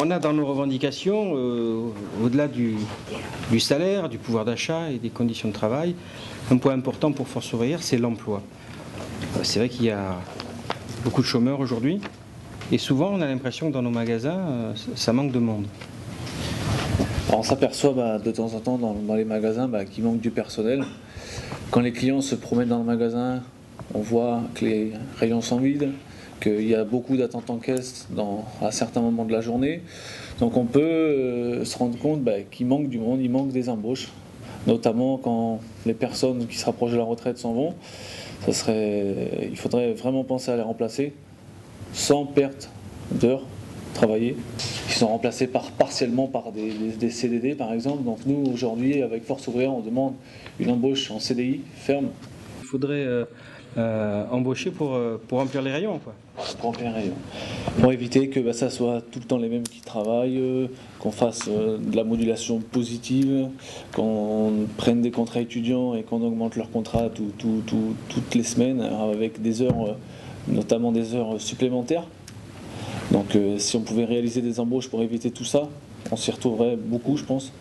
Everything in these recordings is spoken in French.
On a dans nos revendications, au-delà du salaire, du pouvoir d'achat et des conditions de travail, un point important pour Force ouvrière, c'est l'emploi. C'est vrai qu'il y a beaucoup de chômeurs aujourd'hui et souvent on a l'impression que dans nos magasins, ça manque de monde. Alors on s'aperçoit de temps en temps dans les magasins qu'il manque du personnel. Quand les clients se promènent dans le magasin, on voit que les rayons sont vides, qu'il y a beaucoup d'attentes en caisse à certains moments de la journée. Donc on peut se rendre compte qu'il manque du monde, il manque des embauches, notamment quand les personnes qui se rapprochent de la retraite s'en vont. Il faudrait vraiment penser à les remplacer sans perte d'heures travaillées, qui sont remplacées partiellement par des CDD par exemple. Donc nous aujourd'hui avec Force ouvrière on demande une embauche en CDI ferme. Il faudrait embaucher pour remplir les rayons, quoi. Pour remplir les rayons. Pour éviter que ça soit tout le temps les mêmes qui travaillent, qu'on fasse de la modulation positive, qu'on prenne des contrats étudiants et qu'on augmente leur contrat toutes les semaines avec des heures, notamment des heures supplémentaires. Donc si on pouvait réaliser des embauches pour éviter tout ça, on s'y retrouverait beaucoup je pense.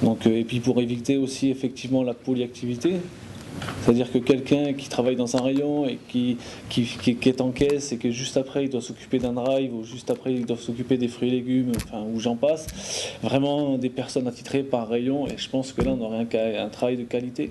Donc, et puis pour éviter aussi effectivement la polyactivité, c'est-à-dire que quelqu'un qui travaille dans un rayon et qui est en caisse et que juste après il doit s'occuper d'un drive ou juste après il doit s'occuper des fruits et légumes, ou j'en passe, vraiment des personnes attitrées par rayon, et je pense que là on aurait un travail de qualité.